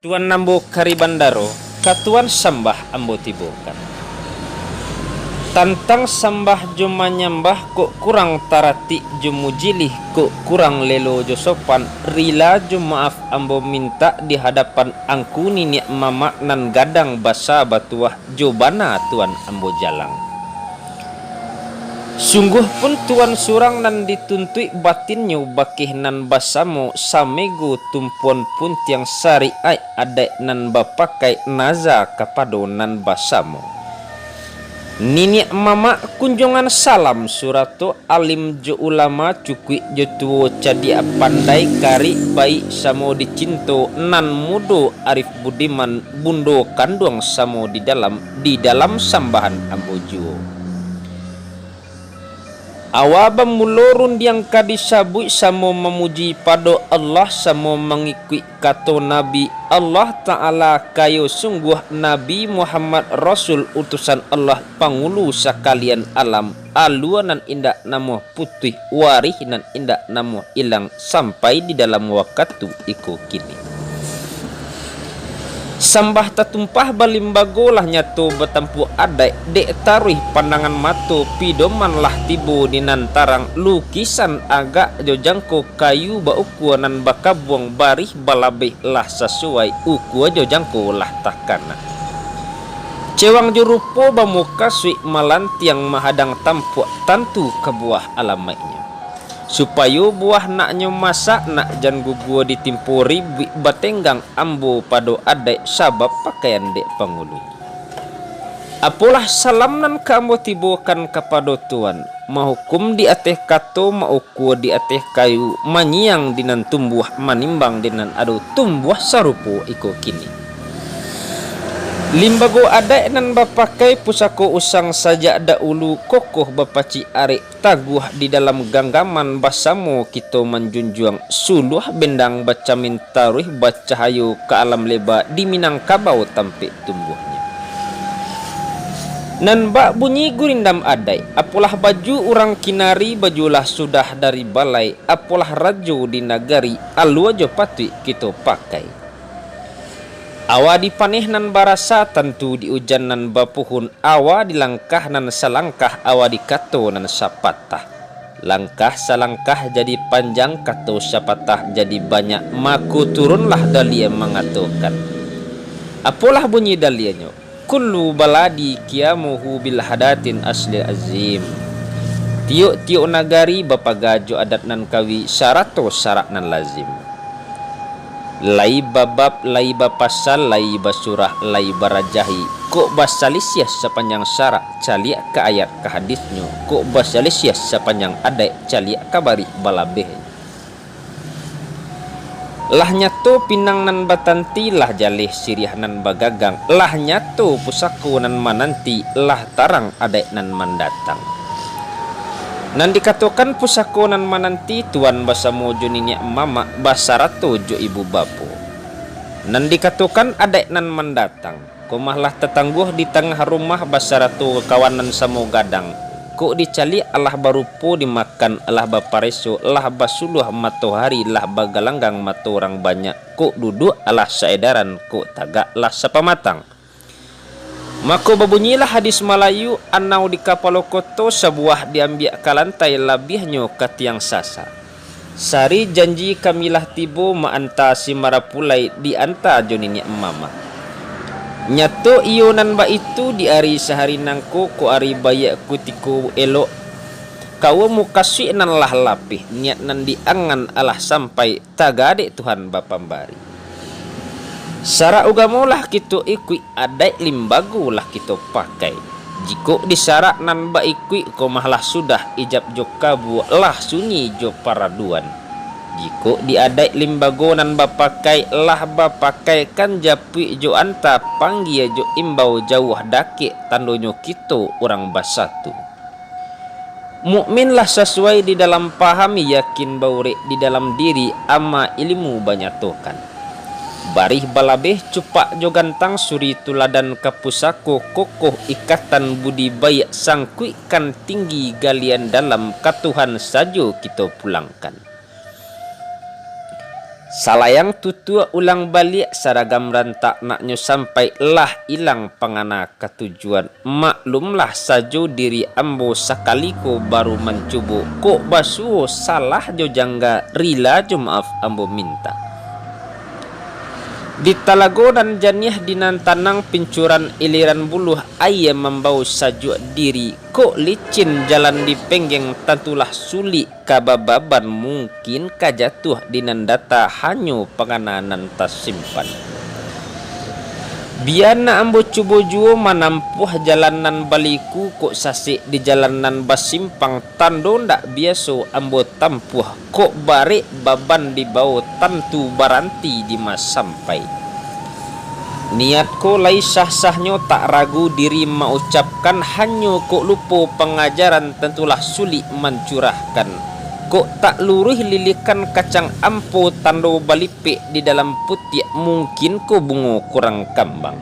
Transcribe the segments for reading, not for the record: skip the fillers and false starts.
Tuan nambo kari bandaro, katuan sambah ambo tibokan. Tantang sambah joma nyambah kok kurang tarati jomu jilih kok kurang lelo josopan rila maaf ambo minta di hadapan angku nini mama nan gadang basa batuah jobana tuan ambo jalang. Sungguh pun tuan surang nan dituntui batinnya bakih nan basamo samego tumpuan pun tiang sari ai adai nan bapakai naza kapado nan basamo. Nini mama kunjungan salam surato alim jo ulama cukui jo tuo cadia pandai kari baik samo dicinto nan mudo arif budiman bundo kanduang samo di dalam sambahan ambojuo. Awabam mulorun yang kadisabui samo memuji pado Allah samo mengikui kato Nabi Allah Ta'ala kayo sungguh Nabi Muhammad Rasul utusan Allah pangulu sakalian alam aluan nan indak namo putih warih nan indak namo ilang sampai di dalam waktu iko kini. Sambah tatumpah balimbago lah nyato betampu adai dek taruh pandangan mato pidoman lah tibo di nantarang lukisan agak jojangko kayu ba ukuanan bakabuang barih balabeh lah sesuai ukua jojangko lah takana. Cewang jurupo bamuka sui malan tiang mahadang tampu tantu kebuah alamainya. Supaya buah naknya masak nak jan gugua ditimpuri batenggang ambo pado adai sabab pakaian dek pangulu. Apalah salam nan kamu tibokan kepada tuan mahukum di ateh kato mauku di ateh kayu manyiang dinan tumbuh manimbang dinan adu tumbuh sarupo iko kini. Limbago adai nan bapakai pusako usang saja dahulu kokoh bapaci arek taguh di dalam ganggaman basamo kita menjunjung suluh bendang baca mintaruh baca hayu ke alam leba di Minangkabau tampik tumbuhnya. Nan bak bunyi gurindam adai apalah baju orang kinari bajulah sudah dari balai apalah rajo di nagari alu aja patui kita pakai. Awa dipaneh nan barasa tentu di ujan nan bapuhun awa dilangkah nan salangkah awa dikato nan sapatah. Langkah salangkah jadi panjang kato sapatah jadi banyak maku turunlah dalia mengatakan. Apalah bunyi dalianya? Kullu baladi kiamuhu bil hadatin asli azim. Tiuk-tiuk nagari bapagajo adat nan kawi syarato syarat nan lazim. Lai babab, lai bapasal, lai basurah, lai barajahi. Kok basalisias sepanjang syarak caliak ke ayat ke hadisnya. Kok basalisias sepanjang adai caliak kabari balabeh. Lah nyato pinang nan batanti lah jalih siriah nan bagagang. Lah nyato pusaku nan mananti lah tarang adai nan mandatang. Nan dikatakan pusako nan mananti tuan basa mojo ninya mama basa rato jo ibu bapu. Nan dikatakan adek nan mendatang. Komahlah tetangguh di tengah rumah basa rato kawanan samo gadang. Kok dicali alah barupo dimakan alah bapareso alah basuluh matahari lah bagalanggang mata orang banyak. Kok duduk alah saedaran kok tagak lah sapamatang. Maka babunyilah hadis Melayu anau di kapalokoto sebuah diambil kalantai labihnya ke tiang sasa. Sari janji kamilah tibo maanta si marapulai di anta jonini mama. Nyato iyo nan ba itu di ari sehari nangko ko ari bayak kutiko elok. Kau mukasui nan lah lapih niat nan diangan alah sampai tagade Tuhan bapambari. Syarat ugamolah kita ikui adai limbago lah kita pakai. Jika disyarat nan ba ikui komahlah sudah ijab jo kabu lah sunyi jo paraduan. Jika diadai limbago nan ba pakai lah ba pakai kan japui jo anta panggia jo imbau jauh dakik tandonyo kita orang basatu. Mukminlah sesuai di dalam pahami yakin baure di dalam diri ama ilmu banyak tokan. Barih balabeh cupak jo gantang suri tuladan kapusako kokoh ikatan budi bayak sangkuikan tinggi galian dalam katuhan sajo kita pulangkan. Salayang tutua ulang balik saragam rantak naknyo sampai lah ilang pangana ketujuan. Maklumlah sajo diri ambo sakaliko baru mencubo. Kok basuo salah jo jangga rila jo maaf ambo minta. Di talago dan janiah dinan tanang pincuran iliran buluh ayam membau sajuk diri. Kok licin jalan di penggeng tentulah sulit kabababan mungkin kajatuh dinan data hanyo penganan tas simpan. Biana ambo cubo juo manampuh jalanan baliku kok sasik di jalanan basimpang tando ndak biaso ambo tampuh kok barik baban di bawah tentu baranti di mas sampai. Niatku lai sah-sahnyo tak ragu diri mengucapkan hanyo kok lupo pengajaran tentulah sulit mencurahkan. Kok tak luruh lilikan kacang ampo tando balipik di dalam putih mungkin ko bungo kurang kambang.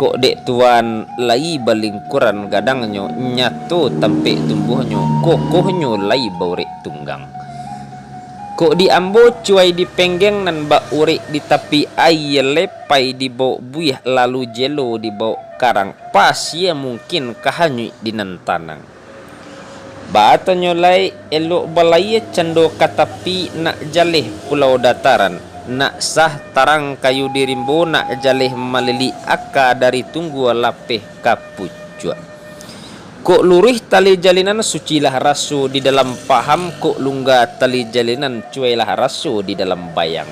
Kok dek tuan lai baling kurang gadangnya nyato tampik tumbuhnyo kokohnyo lai baurek tunggang. Kok di ambo cuai di penggeng nan bak urek di tapi air lepai di bau buyah lalu jelo di bau karang pas ya mungkin kahanyu di nan tanang. Baatanyo lai elok balaya cendo katapi nak jalih pulau dataran. Nak sah tarang kayu dirimbo nak jalih malili aka dari tunggu lapeh kapucua. Kok lurih tali jalinan sucilah rasu di dalam paham. Kok lungga tali jalinan cuailah rasu di dalam bayang.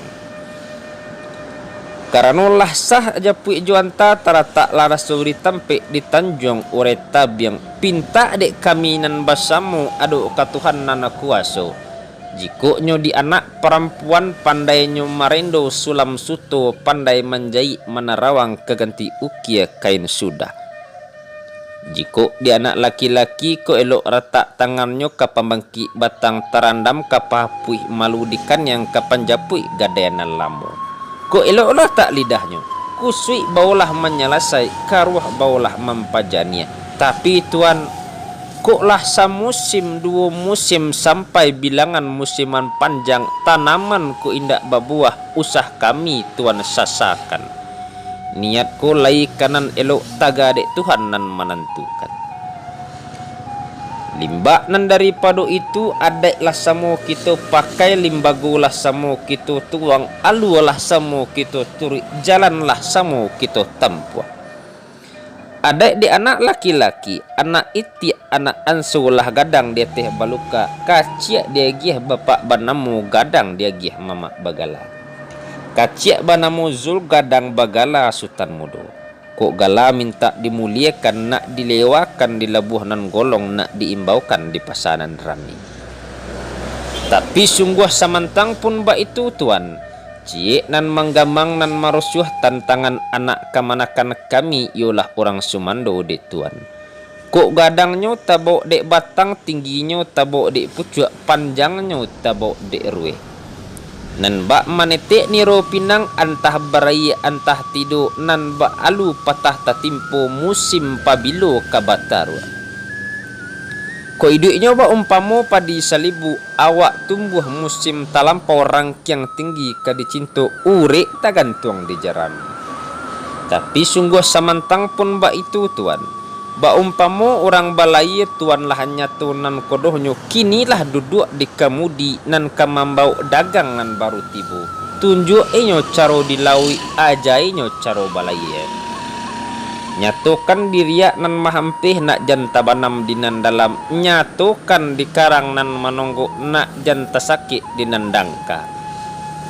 Karena lah sah aja puik juanta taratak laras suri tampik di Tanjung Ureta biang pinta dek kami nan basamu aduk katuhan nana kuaso. Jikoknyo di anak perempuan pandai nyo marendo sulam suto pandai menjahit menerawang keganti ukia kain sudah. Jiko di anak laki-laki ko elok retak tangannya ke pembangki batang terandam ke papuih maludikan yang kapan japui gadainan lamu. Ko eloklah tak lidahnya, kusui baulah menyelasai, karuah baulah mempajania. Tapi tuan, koklah samusim dua musim sampai bilangan musiman panjang tanaman ku indak babuah usah kami tuan sasakan. Niatku lai kanan elok taga dek Tuhan nan menentukan. Limba nan daripada itu adeklah samo kita pakai limbago lah samo kita tuang alulah samo kita turi jalanlah samo kita tempuh. Adek di anak laki-laki anak iti anak ansulah gadang dia teh baluka kaciak dia gih bapak banamu gadang dia gih mama bagala. Kaciak banamu zul gadang bagala sultan mudo. Kok gala minta dimuliakan nak dilewakan di labuh nan golong nak diimbaukan di pasanan rami. Tapi sungguh samantang pun ba itu tuan. Cie nan manggamang nan marusyuh tantangan anak kamanakan kami yolah orang Sumando de tuan. Kok gadangnya tabok dek batang tingginya tabok dek pucuk panjangnya tabok dek rueh. Nan bak manetek niro pinang antah baraya antah tido nan bak alu patah tatimpo musim pabilo kabataru. Ko iduknya bak umpamo padi salibu awak tumbuh musim talampau rangkiang tinggi kadicinto urek tagantung di jarami. Tapi sungguh samantang pun bak itu tuan. Ba umpamo orang balai tuan lah hanya tunan kodohnyo kinilah duduk di kemudi nan kamambau dagang nan baru tibu tunjuk enyo caro dilawi ajainyo caro balai nyatukan diriak nan mahampih nak janta banam dinan dalam nyatukan di karang nan manonggo nak janta sakit dinan dangka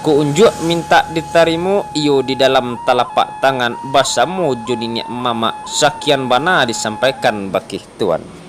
ku unjuk minta ditarimu iyo di dalam telapak tangan basamu juninya mama sakian bana disampaikan bagi tuan.